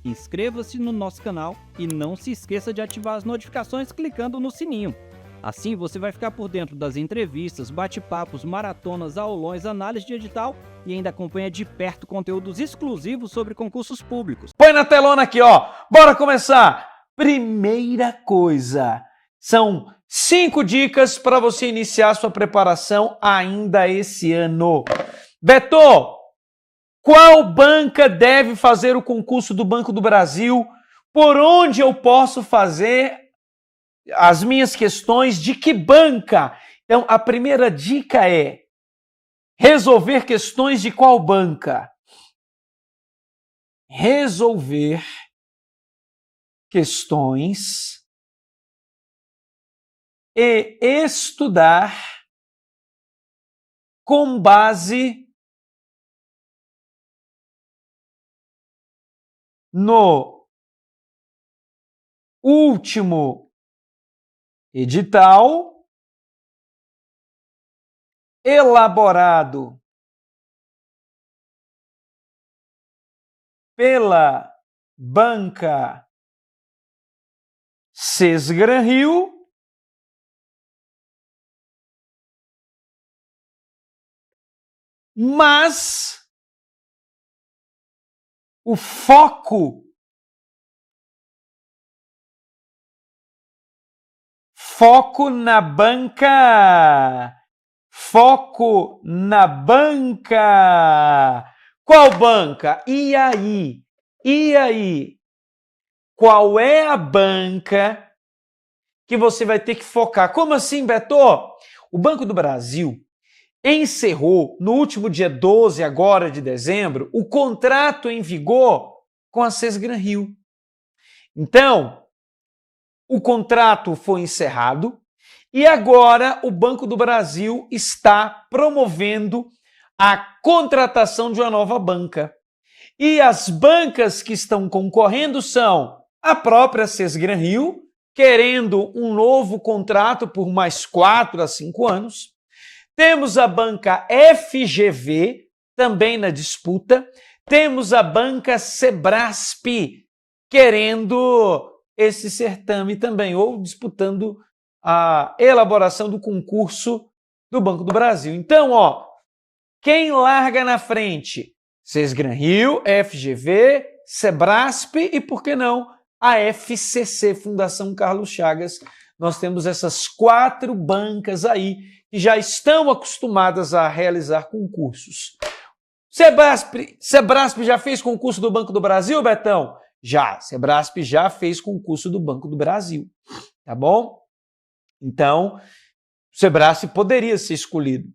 inscreva-se no nosso canal e não se esqueça de ativar as notificações clicando no sininho. Assim você vai ficar por dentro das entrevistas, bate-papos, maratonas, aulões, análise de edital e ainda acompanha de perto conteúdos exclusivos sobre concursos públicos. Põe na telona aqui, ó. Bora começar! Primeira coisa, são 5 dicas para você iniciar sua preparação ainda esse ano. Beto, qual banca deve fazer o concurso do Banco do Brasil? Por onde eu posso fazer as minhas questões? De que banca? Então, a primeira dica é resolver questões de qual banca? Resolver questões e estudar com base no último edital elaborado pela banca Sesgran-Rio mas o foco na banca. Foco na banca. Qual banca? E aí? E aí? Qual é a banca que você vai ter que focar? Como assim, Beto? O Banco do Brasil encerrou no último dia 12 agora de dezembro o contrato em vigor com a Sesgran-Rio. Então, o contrato foi encerrado e agora o Banco do Brasil está promovendo a contratação de uma nova banca. E as bancas que estão concorrendo são a própria Sesgran-Rio, querendo um novo contrato por mais 4 a 5 anos. Temos a banca FGV, também na disputa. Temos a banca Sebrasp, querendo esse certame também, ou disputando a elaboração do concurso do Banco do Brasil. Então, ó, quem larga na frente? Sesgran-Rio, FGV, Sebrasp e, por que não, a FCC, Fundação Carlos Chagas. Nós temos essas 4 bancas aí que já estão acostumadas a realizar concursos. Sebrasp já fez concurso do Banco do Brasil, Betão? Já. Sebrasp já fez concurso do Banco do Brasil, tá bom? Então, Sebrasp poderia ser escolhido.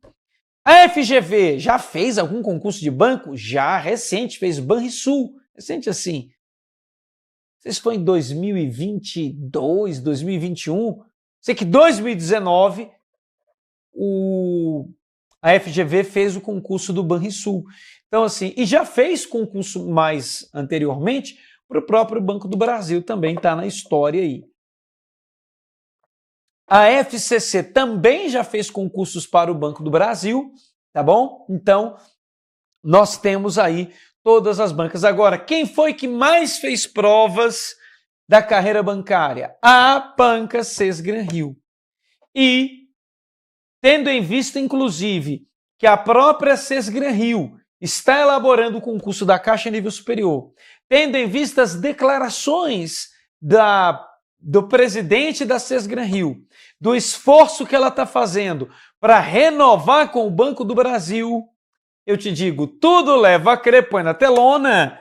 A FGV já fez algum concurso de banco? Já, recente, fez Banrisul, recente assim. Não sei se foi em 2022, 2021. Sei que em 2019 a FGV fez o concurso do Banrisul. Então, assim, e já fez concurso mais anteriormente para o próprio Banco do Brasil, também está na história aí. A FCC também já fez concursos para o Banco do Brasil, tá bom? Então, nós temos aí todas as bancas. Agora, quem foi que mais fez provas da carreira bancária? A banca Sesgran-Rio. E tendo em vista, inclusive, que a própria Sesgran-Rio está elaborando o concurso da Caixa Nível Superior, tendo em vista as declarações do presidente da Sesgran-Rio, do esforço que ela está fazendo para renovar com o Banco do Brasil, eu te digo, tudo leva a crer, põe na telona,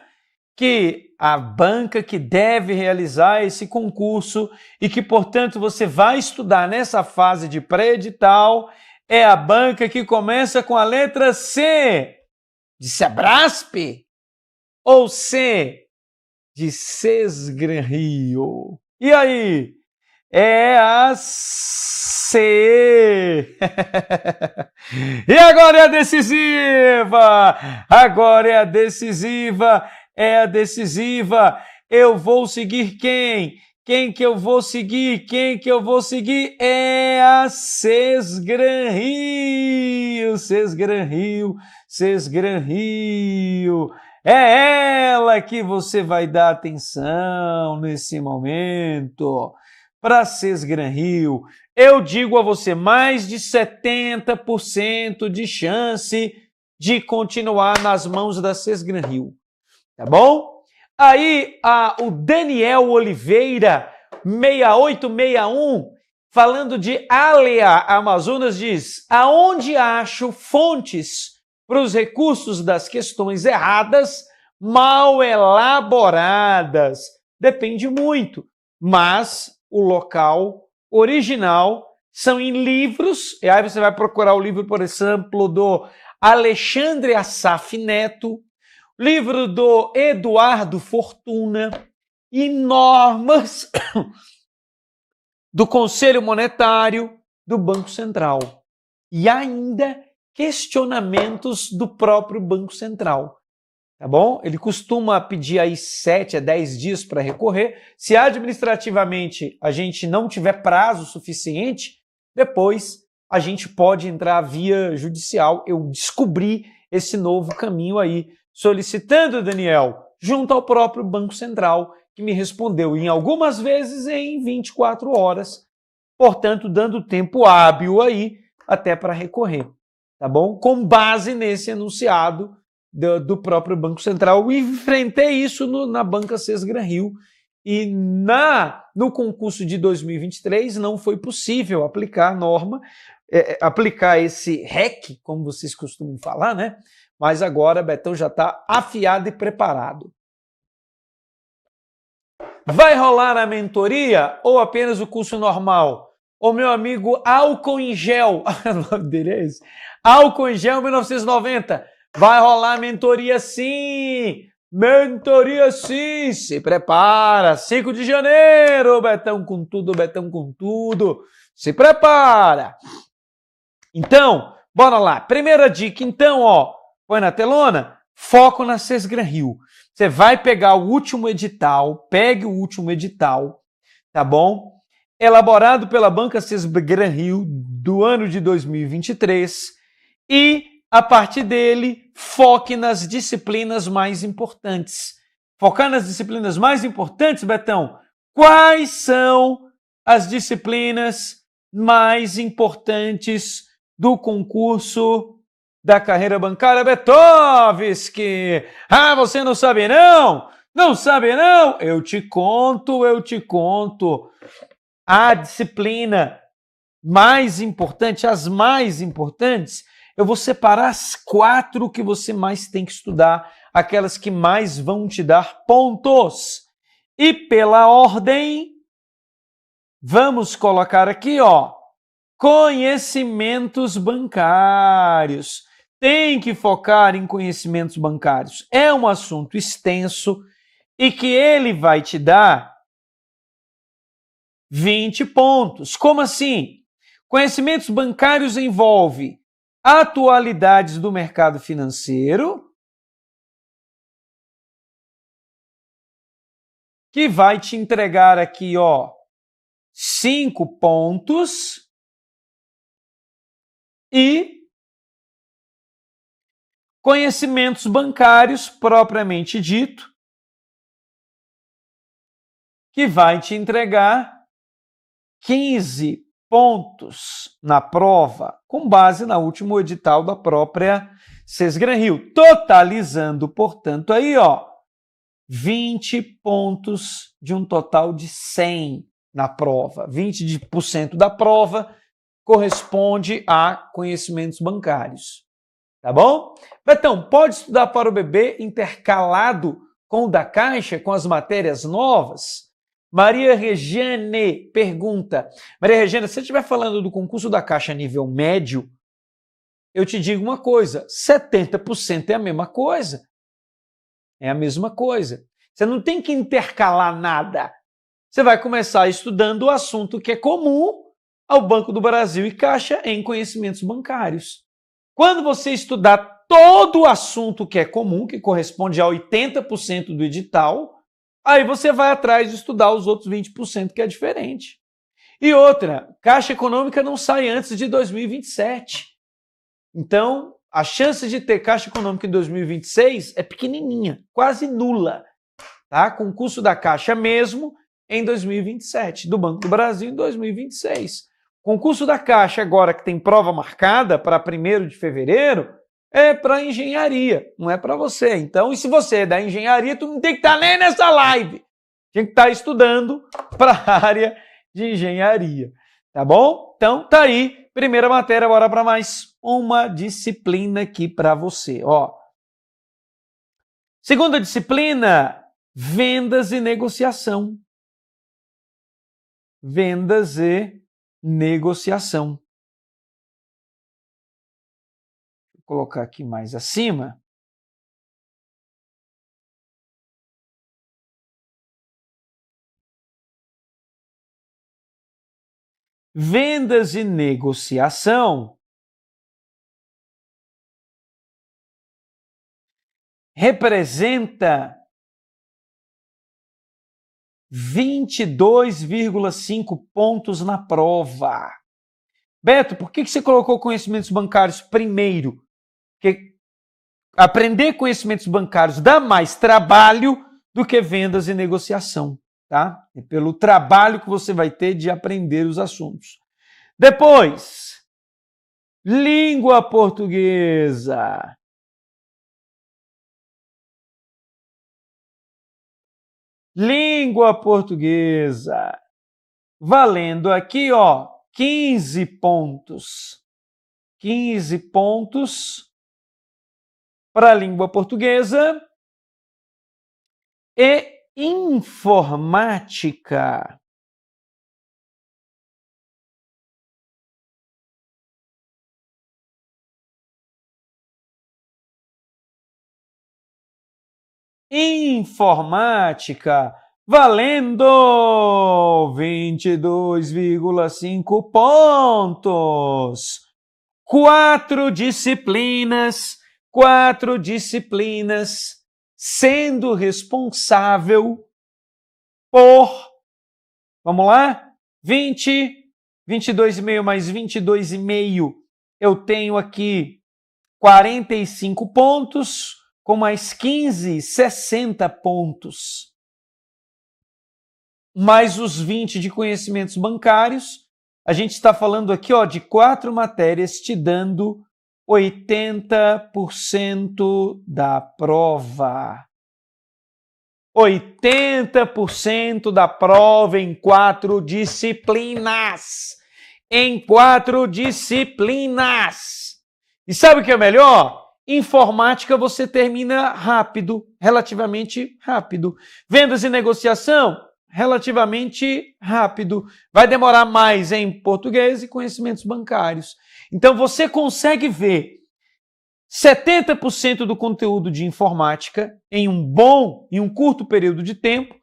que a banca que deve realizar esse concurso e que, portanto, você vai estudar nessa fase de pré-edital é a banca que começa com a letra C de Sebrasp ou C de Sesgran-Rio. E aí? É a C. E agora é a decisiva! Agora é a decisiva! É a decisiva. Eu vou seguir quem? Quem que eu vou seguir? Quem que eu vou seguir? É a Sesgran-Rio. Sesgran-Rio. Sesgran-Rio. É ela que você vai dar atenção nesse momento. Para Sesgran-Rio, eu digo a você, mais de 70% de chance de continuar nas mãos da Sesgran-Rio. Tá bom? Aí, o Daniel Oliveira, 6861, falando de Alea, Amazonas, diz: aonde acho fontes para os recursos das questões erradas, mal elaboradas? Depende muito, mas o local original são em livros, e aí você vai procurar o livro, por exemplo, do Alexandre Assaf Neto, livro do Eduardo Fortuna e normas do Conselho Monetário do Banco Central. E ainda questionamentos do próprio Banco Central. Tá bom? Ele costuma pedir aí 7 a 10 dias para recorrer. Se administrativamente a gente não tiver prazo suficiente, depois a gente pode entrar via judicial. Eu descobri esse novo caminho aí, solicitando, Daniel, junto ao próprio Banco Central, que me respondeu em algumas vezes em 24 horas, portanto, dando tempo hábil aí até para recorrer, tá bom? Com base nesse enunciado do próprio Banco Central. Eu enfrentei isso na Banca Sesgran-Rio e no concurso de 2023 não foi possível aplicar a norma, aplicar esse REC, como vocês costumam falar, né? Mas agora Betão já está afiado e preparado. Vai rolar a mentoria ou apenas o curso normal? O meu amigo Álcool em Gel, o nome dele é esse, Álcool em Gel 1990, vai rolar a mentoria sim! Mentoria sim! Se prepara! 5 de janeiro, Betão com tudo, Betão com tudo! Se prepara! Então, bora lá. Primeira dica, então, ó, põe na telona, foco na Sesgran-Rio. Você vai pegar o último edital, pegue o último edital, tá bom? Elaborado pela Banca Sesgran-Rio do ano de 2023 e, a partir dele, foque nas disciplinas mais importantes. Focar nas disciplinas mais importantes, Betão? Quais são as disciplinas mais importantes do concurso da carreira bancária, Betovski? Ah, você não sabe não? Não sabe não? Eu te conto. A disciplina mais importante, as mais importantes, eu vou separar as 4 que você mais tem que estudar, aquelas que mais vão te dar pontos. E pela ordem, vamos colocar aqui, ó, conhecimentos bancários. Tem que focar em conhecimentos bancários. É um assunto extenso e que ele vai te dar 20 pontos. Como assim? Conhecimentos bancários envolve atualidades do mercado financeiro, que vai te entregar aqui, ó, 5 pontos, e conhecimentos bancários propriamente dito, que vai te entregar 15 pontos na prova, com base no último edital da própria Sesgran-Rio, totalizando, portanto, aí, ó, 20 pontos de um total de 100 na prova. 20% da prova corresponde a conhecimentos bancários. Tá bom? Betão, pode estudar para o bebê intercalado com o da Caixa, com as matérias novas? Maria Regiane pergunta. Maria Regiane, se você estiver falando do concurso da Caixa nível médio, eu te digo uma coisa, 70% é a mesma coisa. É a mesma coisa. Você não tem que intercalar nada. Você vai começar estudando o assunto que é comum ao Banco do Brasil e Caixa em conhecimentos bancários. Quando você estudar todo o assunto que é comum, que corresponde a 80% do edital, aí você vai atrás de estudar os outros 20% que é diferente. E outra, Caixa Econômica não sai antes de 2027. Então, a chance de ter Caixa Econômica em 2026 é pequenininha, quase nula, tá? Concurso da Caixa mesmo em 2027, do Banco do Brasil em 2026. Concurso da Caixa agora que tem prova marcada para 1º de fevereiro é para engenharia, não é para você. Então, e se você é da engenharia, tu não tem que estar nem nessa live. Tem que estar estudando para a área de engenharia, tá bom? Então, tá aí, primeira matéria, bora para mais uma disciplina aqui para você, ó. Segunda disciplina, vendas e negociação. Vendas e negociação. Vou colocar aqui mais acima. Vendas e negociação representa 22,5 pontos na prova. Beto, por que você colocou conhecimentos bancários primeiro? Porque aprender conhecimentos bancários dá mais trabalho do que vendas e negociação, tá? É pelo trabalho que você vai ter de aprender os assuntos. Depois, língua portuguesa. Língua portuguesa. Valendo aqui, ó, 15 pontos. 15 pontos para a língua portuguesa. E informática. Informática, valendo 22,5 pontos. 4 disciplinas, sendo responsável por, vamos lá, 22,5 mais 22,5, eu tenho aqui 45 pontos, com mais 15, 60 pontos. Mais os 20 de conhecimentos bancários, a gente está falando aqui, ó, de 4 matérias te dando 80% da prova. 80% da prova em 4 disciplinas. Em 4 disciplinas. E sabe o que é melhor? Informática você termina rápido, relativamente rápido. Vendas e negociação, relativamente rápido. Vai demorar mais em português e conhecimentos bancários. Então você consegue ver 70% do conteúdo de informática em um curto período de tempo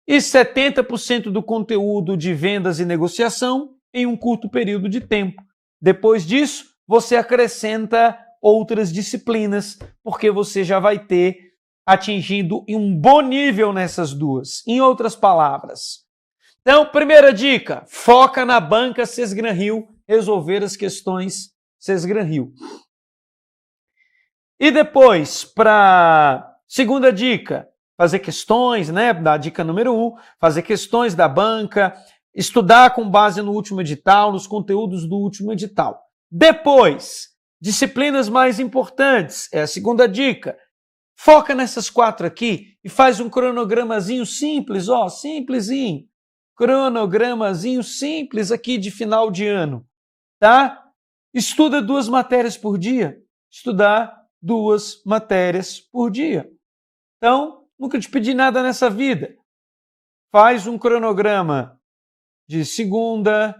e 70% do conteúdo de vendas e negociação em um curto período de tempo. Depois disso, você acrescenta outras disciplinas, porque você já vai ter atingido um bom nível nessas duas. Em outras palavras. Então, primeira dica, foca na banca Sesgran-Rio, resolver as questões Sesgran-Rio. E depois, para segunda dica, fazer questões, né? Da dica número 1, fazer questões da banca, estudar com base no último edital, nos conteúdos do último edital. Depois, disciplinas mais importantes, é a segunda dica. Foca nessas 4 aqui e faz um cronogramazinho simples, ó, simplesinho. Cronogramazinho simples aqui de final de ano, tá? Estuda 2 matérias por dia. Estudar 2 matérias por dia. Então, nunca te pedi nada nessa vida. Faz um cronograma de segunda,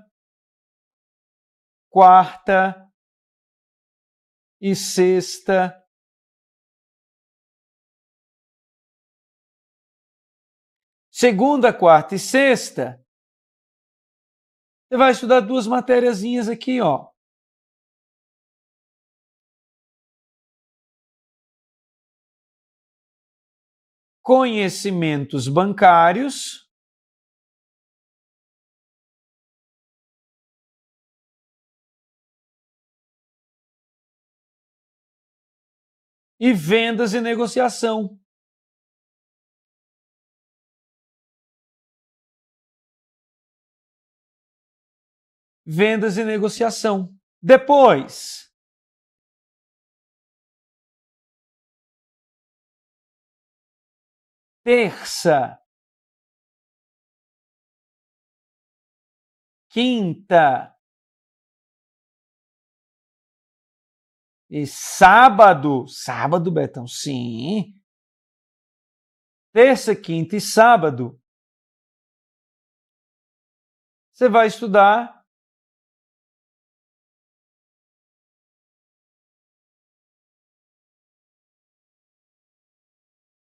quarta e sexta. Segunda, quarta e sexta, você vai estudar 2 matériazinhas aqui, ó. Conhecimentos bancários e vendas e negociação. Vendas e negociação. Depois, terça, quinta e sábado. Sábado, Betão, sim. Terça, quinta e sábado. Você vai estudar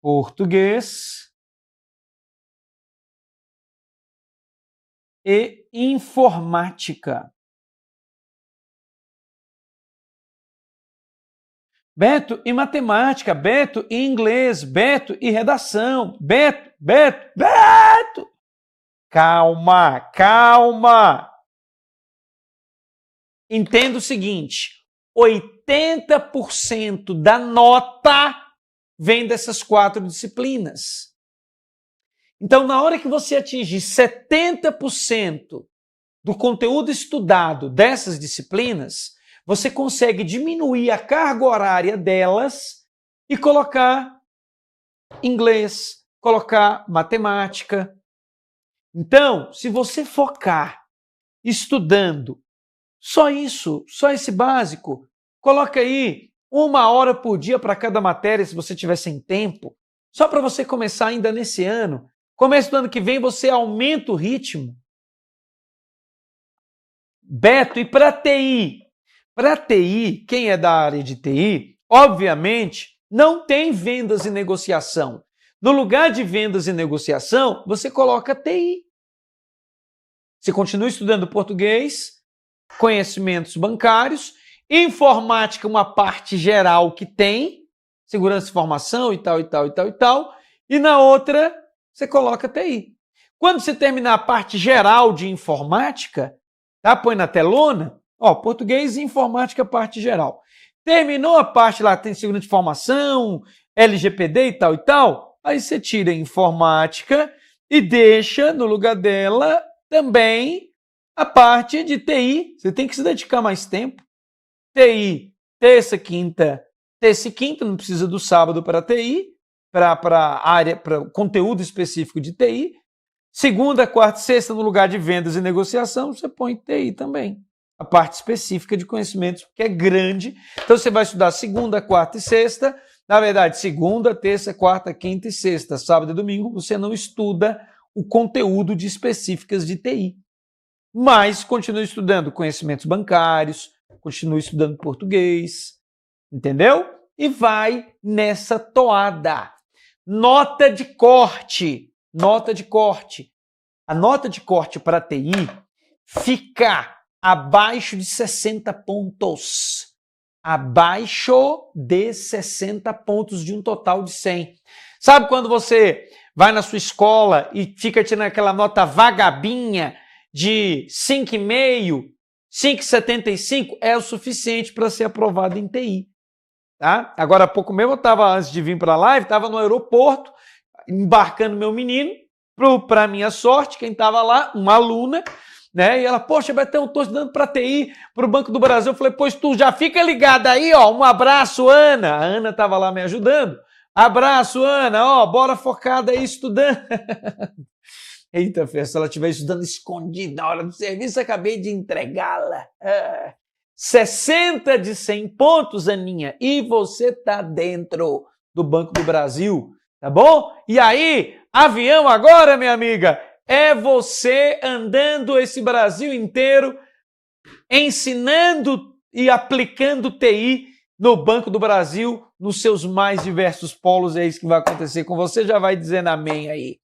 português e informática. Beto, e matemática, Beto, e inglês, Beto, e redação, Beto. Calma, calma. Entenda o seguinte, 80% da nota vem dessas 4 disciplinas. Então, na hora que você atingir 70% do conteúdo estudado dessas disciplinas, você consegue diminuir a carga horária delas e colocar inglês, colocar matemática. Então, se você focar estudando só isso, só esse básico, coloca aí 1 hora por dia para cada matéria, se você tiver sem tempo, só para você começar ainda nesse ano. Começo do ano que vem, você aumenta o ritmo. Beto, e para TI? Para TI, quem é da área de TI, obviamente, não tem vendas e negociação. No lugar de vendas e negociação, você coloca TI. Você continua estudando português, conhecimentos bancários, informática, uma parte geral que tem, segurança de informação e tal, e na outra você coloca TI. Quando você terminar a parte geral de informática, tá? Põe na telona, ó, português e informática, parte geral. Terminou a parte lá, tem segurança de informação, LGPD e tal, aí você tira a informática e deixa no lugar dela também a parte de TI. Você tem que se dedicar mais tempo. TI, terça e quinta, não precisa do sábado para TI, para área, para conteúdo específico de TI. Segunda, quarta e sexta, no lugar de vendas e negociação, você põe TI também. A parte específica de conhecimentos, que é grande. Então você vai estudar segunda, quarta e sexta. Na verdade, segunda, terça, quarta, quinta e sexta, sábado e domingo, você não estuda o conteúdo de específicas de TI. Mas continua estudando conhecimentos bancários, continua estudando português, entendeu? E vai nessa toada. Nota de corte. Nota de corte. A nota de corte para TI fica abaixo de 60 pontos. Abaixo de 60 pontos de um total de 100. Sabe quando você vai na sua escola e fica tirando aquela nota vagabinha de 5,5, 5,75? É o suficiente para ser aprovado em TI. Tá? Agora há pouco mesmo, eu estava, antes de vir para a live, estava no aeroporto, embarcando meu menino, para minha sorte, quem estava lá, uma aluna, né? E ela, poxa, Betão, eu estou estudando para TI, para o Banco do Brasil. Eu falei, pois tu já fica ligada aí, ó, um abraço, Ana. A Ana estava lá me ajudando. Abraço, Ana, ó, bora focada aí estudando. Eita, Fê, se ela estiver estudando escondida na hora do serviço, acabei de entregá-la. 60 de 100 pontos, Aninha, e você tá dentro do Banco do Brasil, tá bom? E aí, avião agora, minha amiga, é você andando esse Brasil inteiro, ensinando e aplicando TI no Banco do Brasil, nos seus mais diversos polos. É isso que vai acontecer com você, já vai dizendo amém aí.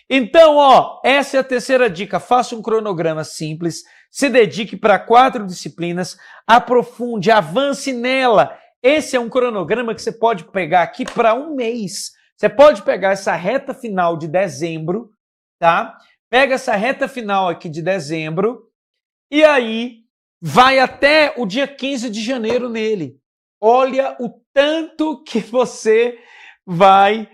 Então, ó, essa é a terceira dica. Faça um cronograma simples, se dedique para 4 disciplinas, aprofunde, avance nela. Esse é um cronograma que você pode pegar aqui para um mês. Você pode pegar essa reta final de dezembro, tá? Pega essa reta final aqui de dezembro e aí vai até o dia 15 de janeiro nele. Olha o tanto que você vai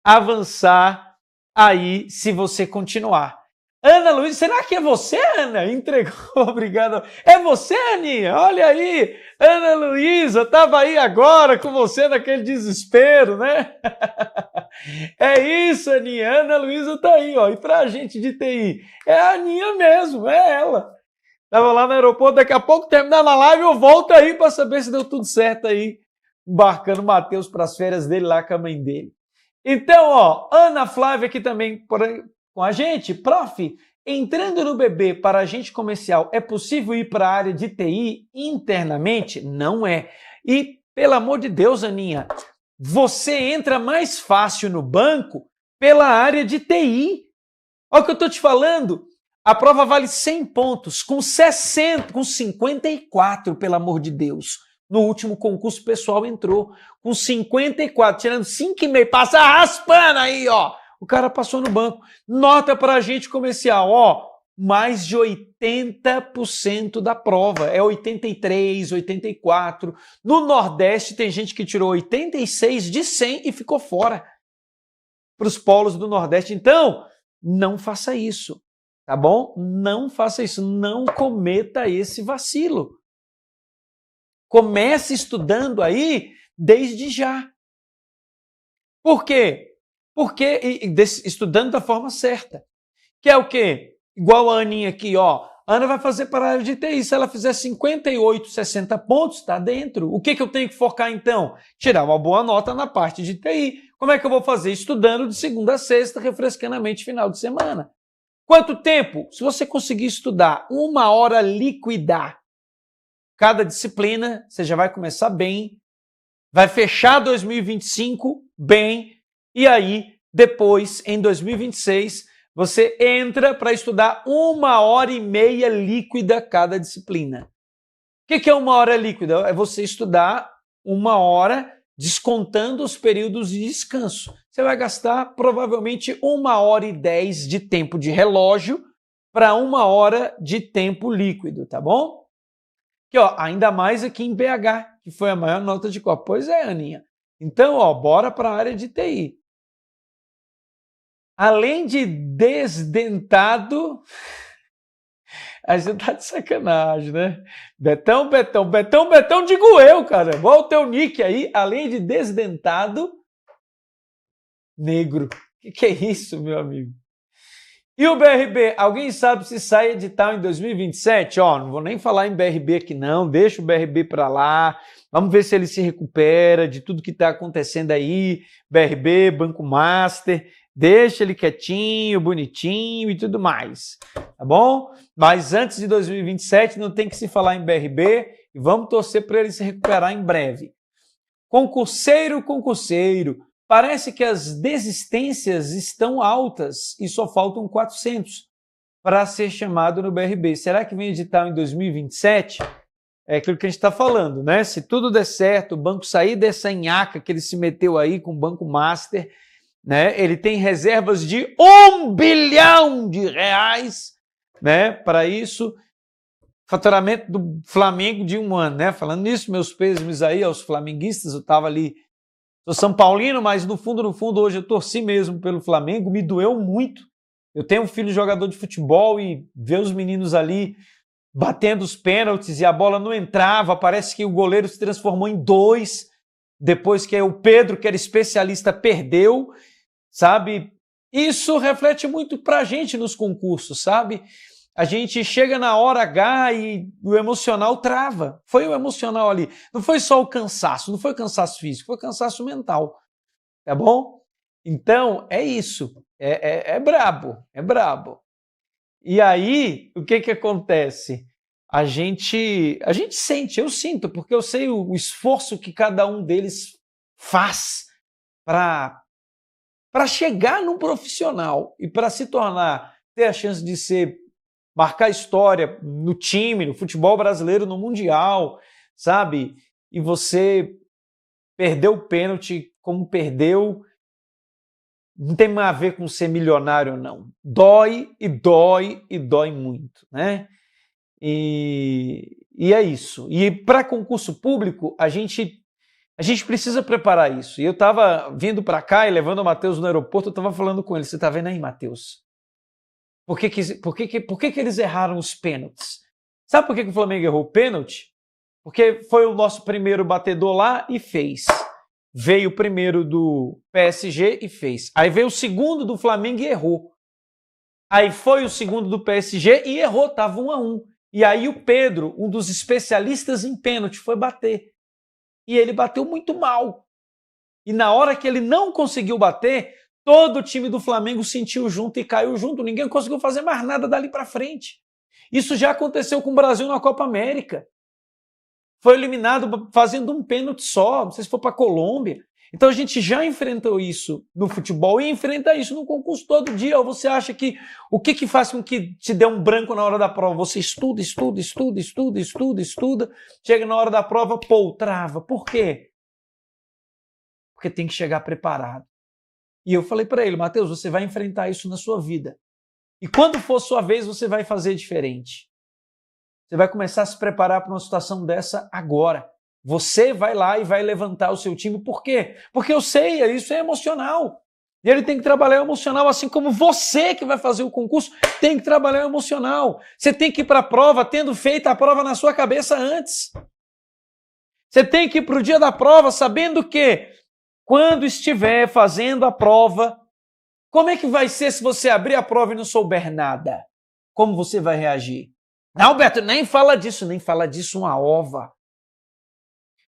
avançar aí se você continuar. Ana Luísa, será que é você, Ana? Entregou, obrigado. É você, Aninha? Olha aí, Ana Luísa, estava aí agora com você naquele desespero, né? É isso, Aninha, Ana Luísa está aí, ó. E pra gente de TI, é a Aninha mesmo, é ela. Estava lá no aeroporto, daqui a pouco terminando a live, eu volto aí para saber se deu tudo certo aí, embarcando o Matheus para as férias dele lá com a mãe dele. Então, ó, Ana Flávia aqui também com a gente. Prof, entrando no BB para agente comercial, é possível ir para a área de TI internamente? Não é. E, pelo amor de Deus, Aninha, você entra mais fácil no banco pela área de TI. Olha o que eu estou te falando. A prova vale 100 pontos, com 60, com 54, pelo amor de Deus. No último concurso, o pessoal entrou com 54, tirando 5,5, passa raspando aí, ó. O cara passou no banco. Nota para agente comercial, ó, mais de 80% da prova. É 83, 84. No Nordeste tem gente que tirou 86 de 100 e ficou fora para os polos do Nordeste. Então, não faça isso, tá bom? Não faça isso, não cometa esse vacilo. Comece estudando aí desde já. Por quê? Porque estudando da forma certa. Que é o quê? Igual a Aninha aqui, ó. A Ana vai fazer para a área de TI. Se ela fizer 58, 60 pontos, está dentro. O que eu tenho que focar então? Tirar uma boa nota na parte de TI. Como é que eu vou fazer? Estudando de segunda a sexta, refrescando a mente final de semana. Quanto tempo? Se você conseguir estudar 1 hora líquida cada disciplina, você já vai começar bem, vai fechar 2025 bem, e aí, depois, em 2026, você entra para estudar 1h30 líquida cada disciplina. O que é 1 hora líquida? É você estudar 1 hora descontando os períodos de descanso. Você vai gastar provavelmente 1h10 de tempo de relógio para 1 hora de tempo líquido, tá bom? Que, ó, ainda mais aqui em BH, que foi a maior nota de Copa. Pois é, Aninha. Então, ó, bora para a área de TI. Além de desdentado, a gente tá de sacanagem, né? Betão, digo eu, cara. Igual o teu nick aí, além de desdentado, negro. Que é isso, meu amigo? E o BRB, alguém sabe se sai edital em 2027? Ó, não vou nem falar em BRB aqui não, deixa o BRB para lá, vamos ver se ele se recupera de tudo que está acontecendo aí, BRB, Banco Master, deixa ele quietinho, bonitinho e tudo mais, tá bom? Mas antes de 2027 não tem que se falar em BRB e vamos torcer para ele se recuperar em breve. Concurseiro, parece que as desistências estão altas e só faltam 400 para ser chamado no BRB. Será que vem edital em 2027? É aquilo que a gente está falando, né? Se tudo der certo, o banco sair dessa nhaca que ele se meteu aí com o Banco Master, né? Ele tem reservas de R$1 bilhão, né? Para isso, faturamento do Flamengo de 1 ano, né? Falando nisso, meus pêsames aí aos flamenguistas, eu estava ali. Sou São Paulino, mas no fundo, hoje eu torci mesmo pelo Flamengo, me doeu muito. Eu tenho um filho jogador de futebol e ver os meninos ali batendo os pênaltis e a bola não entrava, parece que o goleiro se transformou em 2, depois que o Pedro, que era especialista, perdeu, sabe? Isso reflete muito pra gente nos concursos, sabe? A gente chega na hora H e o emocional trava. Foi o emocional ali. Não foi só o cansaço, não foi cansaço físico, foi cansaço mental. Tá bom? Então, é isso. É brabo, é brabo. E aí, o que acontece? A gente sente, eu sinto, porque eu sei o esforço que cada um deles faz para chegar num profissional e para se tornar, ter a chance de marcar história no time, no futebol brasileiro, no Mundial, sabe? E você perdeu o pênalti como perdeu, não tem mais a ver com ser milionário ou não. Dói muito, né? E é isso. E para concurso público, a gente A gente precisa preparar isso. E eu estava vindo para cá e levando o Matheus no aeroporto, eu estava falando com ele. Você está vendo aí, Matheus? Por que eles erraram os pênaltis? Sabe por que o Flamengo errou o pênalti? Porque foi o nosso primeiro batedor lá e fez. Veio o primeiro do PSG e fez. Aí veio o segundo do Flamengo e errou. Aí foi o segundo do PSG e errou, estava 1-1. E aí o Pedro, um dos especialistas em pênalti, foi bater. E ele bateu muito mal. E na hora que ele não conseguiu bater, todo o time do Flamengo sentiu junto e caiu junto. Ninguém conseguiu fazer mais nada dali para frente. Isso já aconteceu com o Brasil na Copa América. Foi eliminado fazendo um pênalti só, não sei se foi para a Colômbia. Então a gente já enfrentou isso no futebol e enfrenta isso no concurso todo dia. Ou você acha que o que faz com que te dê um branco na hora da prova? Você estuda, chega na hora da prova, pô, trava. Por quê? Porque tem que chegar preparado. E eu falei para ele, Matheus, você vai enfrentar isso na sua vida. E quando for sua vez, você vai fazer diferente. Você vai começar a se preparar para uma situação dessa agora. Você vai lá e vai levantar o seu time. Por quê? Porque eu sei, isso é emocional. E ele tem que trabalhar o emocional, assim como você que vai fazer o concurso tem que trabalhar o emocional. Você tem que ir para a prova tendo feito a prova na sua cabeça antes. Você tem que ir para o dia da prova sabendo que quando estiver fazendo a prova, como é que vai ser se você abrir a prova e não souber nada? Como você vai reagir? Não, Beto, nem fala disso uma ova.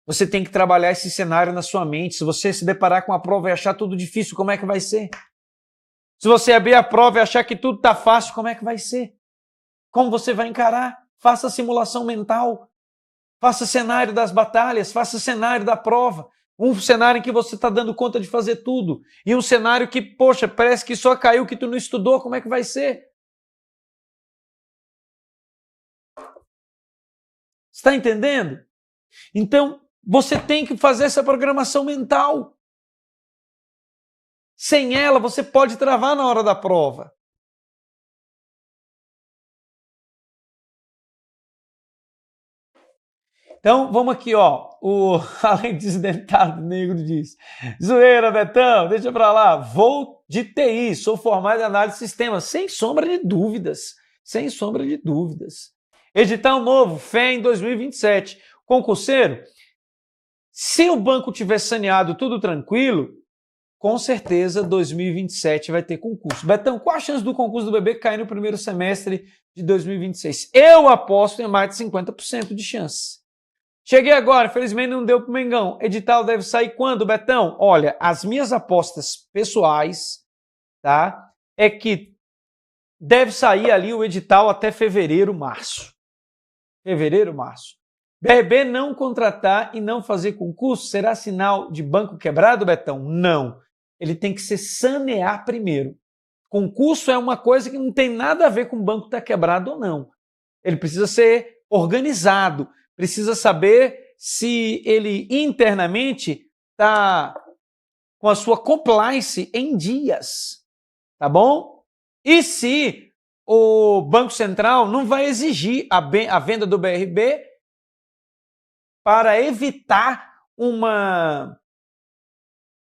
Você tem que trabalhar esse cenário na sua mente. Se você se deparar com a prova e achar tudo difícil, como é que vai ser? Se você abrir a prova e achar que tudo está fácil, como é que vai ser? Como você vai encarar? Faça simulação mental. Faça cenário das batalhas, faça cenário da prova. Um cenário em que você está dando conta de fazer tudo. E um cenário que, poxa, parece que só caiu que tu não estudou, como é que vai ser? Está entendendo? Então, você tem que fazer essa programação mental. Sem ela, você pode travar na hora da prova. Então, vamos aqui, ó. O Além Desdentado Negro diz: zoeira, Betão, deixa pra lá. Vou de TI, sou formado em análise de sistemas. Sem sombra de dúvidas. Sem sombra de dúvidas. Edital novo, fé em 2027. Concurseiro, se o banco tiver saneado tudo tranquilo, com certeza 2027 vai ter concurso. Betão, qual a chance do concurso do bebê cair no primeiro semestre de 2026? Eu aposto em mais de 50% de chance. Cheguei agora, infelizmente não deu pro Mengão. Edital deve sair quando, Betão? Olha, as minhas apostas pessoais, tá? É que deve sair ali o edital até fevereiro, março. Fevereiro, março. BRB não contratar e não fazer concurso será sinal de banco quebrado, Betão? Não. Ele tem que se sanear primeiro. Concurso é uma coisa que não tem nada a ver com o banco estar quebrado ou não. Ele precisa ser organizado, precisa saber se ele internamente está com a sua compliance em dias, tá bom? E se o Banco Central não vai exigir a venda do BRB para evitar uma,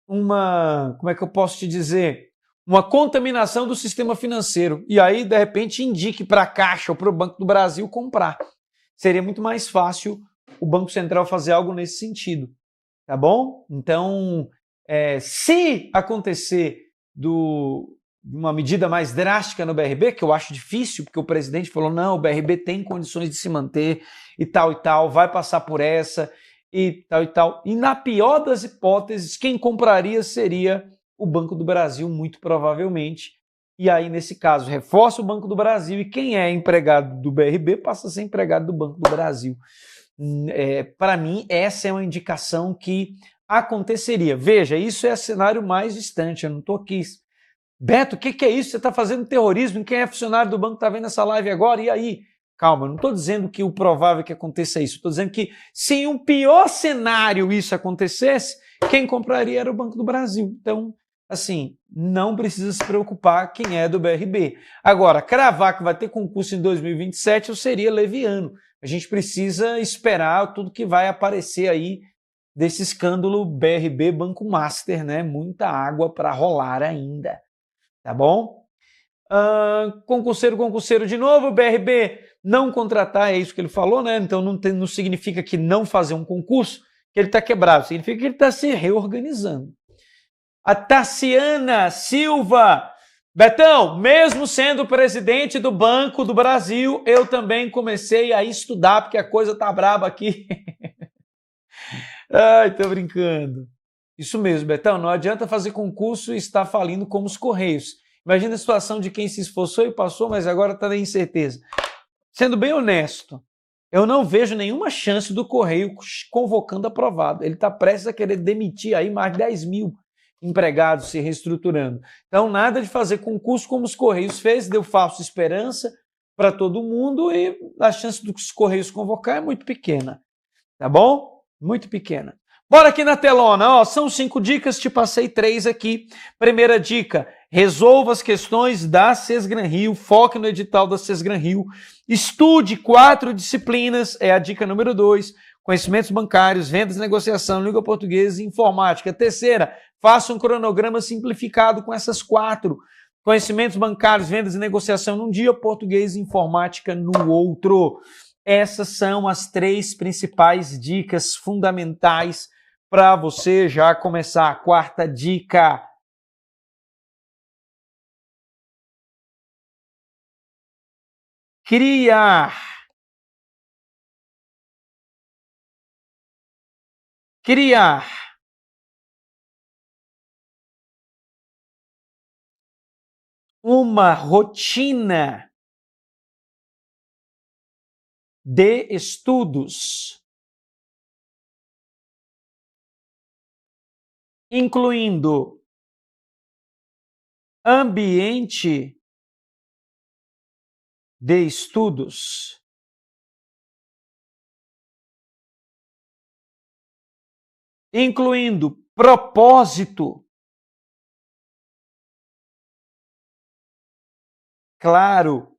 como é que eu posso te dizer? Uma contaminação do sistema financeiro. E aí, de repente, indique para a Caixa ou para o Banco do Brasil comprar. Seria muito mais fácil o Banco Central fazer algo nesse sentido, tá bom? Então, se acontecer uma medida mais drástica no BRB, que eu acho difícil, porque o presidente falou, não, o BRB tem condições de se manter e tal, vai passar por essa e tal. E na pior das hipóteses, quem compraria seria o Banco do Brasil, muito provavelmente. E aí, nesse caso, reforça o Banco do Brasil e quem é empregado do BRB passa a ser empregado do Banco do Brasil. Para mim, essa é uma indicação que aconteceria. Veja, isso é o cenário mais distante, eu não estou aqui. Beto, o que é isso? Você está fazendo terrorismo? Quem é funcionário do banco está vendo essa live agora? E aí? Calma, eu não estou dizendo que o provável é que aconteça isso. Estou dizendo que se em um pior cenário isso acontecesse, quem compraria era o Banco do Brasil. Então, assim, não precisa se preocupar quem é do BRB. Agora, cravar que vai ter concurso em 2027, eu seria leviano. A gente precisa esperar tudo que vai aparecer aí desse escândalo BRB Banco Master, né? Muita água para rolar ainda, tá bom? Concurseiro de novo, BRB não contratar, é isso que ele falou, né? Então não significa que não fazer um concurso, que ele está quebrado, significa que ele está se reorganizando. A Tassiana Silva, Betão, mesmo sendo presidente do Banco do Brasil, eu também comecei a estudar, porque a coisa tá braba aqui. Ai, tô brincando. Isso mesmo, Betão, não adianta fazer concurso e estar falindo como os Correios. Imagina a situação de quem se esforçou e passou, mas agora está na incerteza. Sendo bem honesto, eu não vejo nenhuma chance do Correio convocando aprovado. Ele está prestes a querer demitir aí mais de 10 mil empregados se reestruturando. Então, nada de fazer concurso como os Correios fez, deu falsa esperança para todo mundo e a chance dos Correios convocar é muito pequena. Tá bom? Muito pequena. Bora aqui na telona, ó, são 5 dicas, te passei 3 aqui. Primeira dica, resolva as questões da Sesgran Rio, foque no edital da Sesgran Rio, estude 4 disciplinas, é a dica número 2, conhecimentos bancários, vendas, negociação, língua portuguesa e informática. Terceira, faça um cronograma simplificado com essas 4, conhecimentos bancários, vendas e negociação num dia, português e informática no outro. Essas são as 3 principais dicas fundamentais para você já começar. A 4ª dica. Criar uma rotina de estudos, incluindo ambiente de estudos, incluindo propósito claro,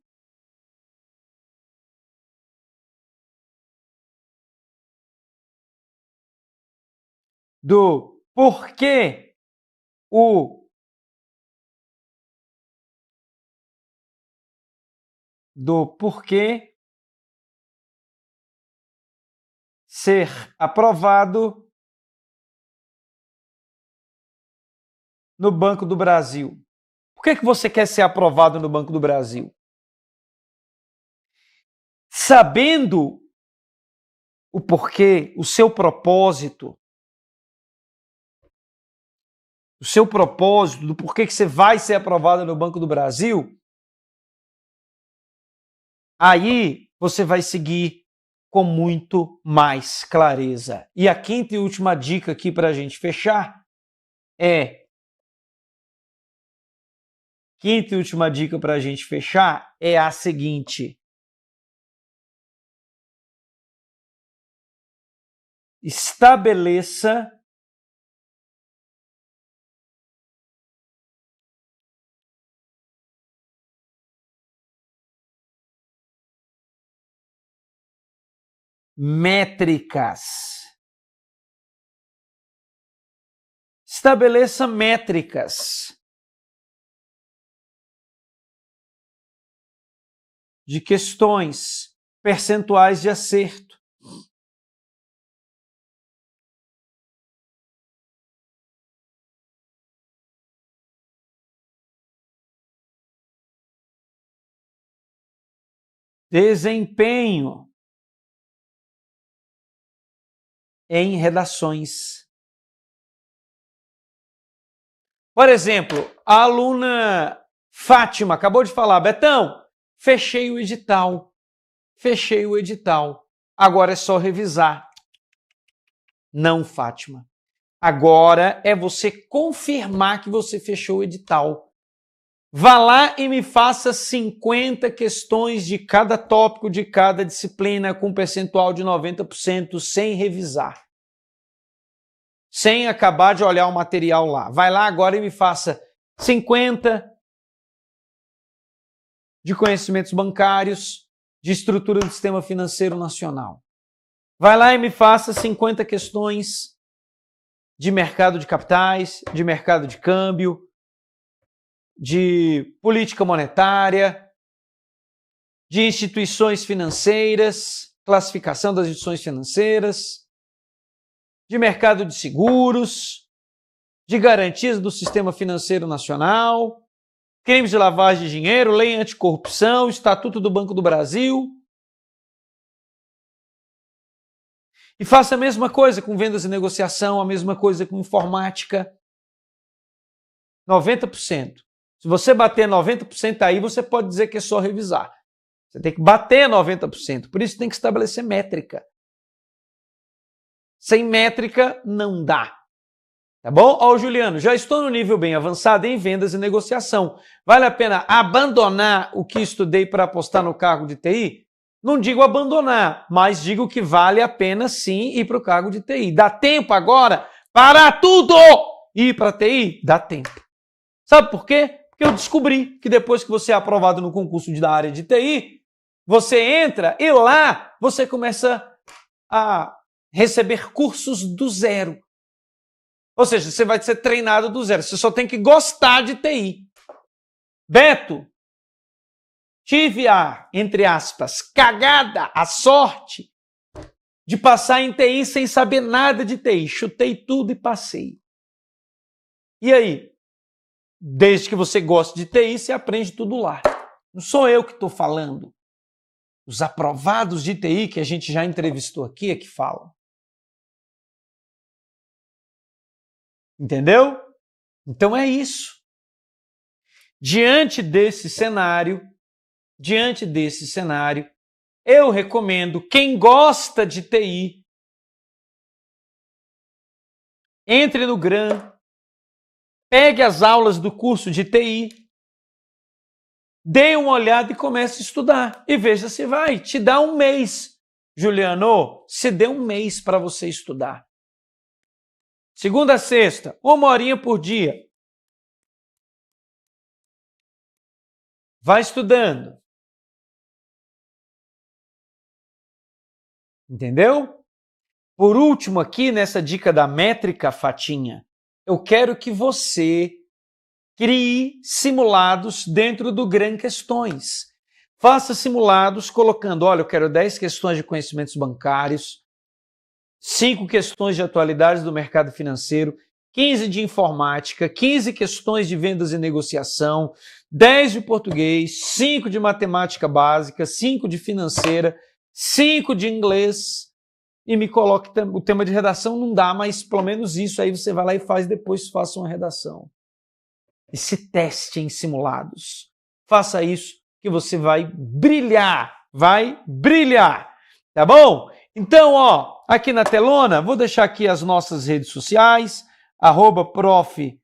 do porquê ser aprovado no Banco do Brasil. Por que você quer ser aprovado no Banco do Brasil? Sabendo o porquê, o seu propósito, do porquê que você vai ser aprovado no Banco do Brasil, aí você vai seguir com muito mais clareza. E a 5ª e última dica aqui para a gente fechar é a seguinte. Estabeleça métricas. Estabeleça métricas de questões percentuais de acerto. Desempenho em redações. Por exemplo, a aluna Fátima acabou de falar, Betão, fechei o edital. Agora é só revisar. Não, Fátima. Agora é você confirmar que você fechou o edital. Vá lá e me faça 50 questões de cada tópico, de cada disciplina, com percentual de 90%, sem revisar. Sem acabar de olhar o material lá. Vai lá agora e me faça 50 de conhecimentos bancários, de estrutura do sistema financeiro nacional. Vai lá e me faça 50 questões de mercado de capitais, de mercado de câmbio, de política monetária, de instituições financeiras, classificação das instituições financeiras, de mercado de seguros, de garantias do sistema financeiro nacional, crimes de lavagem de dinheiro, lei anticorrupção, Estatuto do Banco do Brasil. E faça a mesma coisa com vendas e negociação, a mesma coisa com informática. 90%. Se você bater 90% aí, você pode dizer que é só revisar. Você tem que bater 90%. Por isso tem que estabelecer métrica. Sem métrica, não dá. Tá bom? Ó, Juliano, já estou no nível bem avançado em vendas e negociação. Vale a pena abandonar o que estudei para apostar no cargo de TI? Não digo abandonar, mas digo que vale a pena sim ir para o cargo de TI. Dá tempo agora para tudo ir para a TI? Dá tempo. Sabe por quê? Porque eu descobri que depois que você é aprovado no concurso da área de TI, você entra e lá você começa a receber cursos do zero. Ou seja, você vai ser treinado do zero. Você só tem que gostar de TI. Beto, tive a, entre aspas, cagada, a sorte de passar em TI sem saber nada de TI. Chutei tudo e passei. E aí? Desde que você goste de TI, você aprende tudo lá. Não sou eu que estou falando. Os aprovados de TI que a gente já entrevistou aqui é que falam. Entendeu? Então é isso. Diante desse cenário, eu recomendo quem gosta de TI, entre no GRAM, pegue as aulas do curso de TI, dê uma olhada e comece a estudar. E veja se vai. Te dá um mês. Juliano, se dê um mês para você estudar. Segunda a sexta, 1 horinha por dia. Vai estudando. Entendeu? Por último aqui, nessa dica da métrica, Fatinha, eu quero que você crie simulados dentro do GRAM Questões. Faça simulados colocando, olha, eu quero 10 questões de conhecimentos bancários, 5 questões de atualidades do mercado financeiro, 15 de informática, 15 questões de vendas e negociação, 10 de português, 5 de matemática básica, 5 de financeira, 5 de inglês, e me coloque o tema de redação. Não dá, mas pelo menos isso aí você vai lá e faz, depois faça uma redação. E se teste em simulados. Faça isso que você vai brilhar, tá bom? Então, ó, aqui na telona, vou deixar aqui as nossas redes sociais, @prof.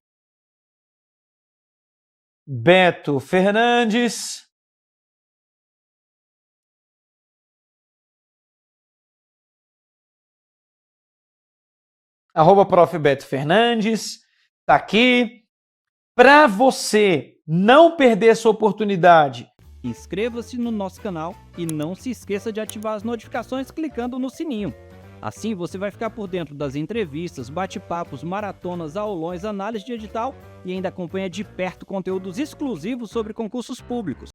Beto Fernandes. @prof. Beto Fernandes. Tá aqui. Para você não perder essa oportunidade, inscreva-se no nosso canal e não se esqueça de ativar as notificações clicando no sininho. Assim você vai ficar por dentro das entrevistas, bate-papos, maratonas, aulões, análise de edital e ainda acompanha de perto conteúdos exclusivos sobre concursos públicos.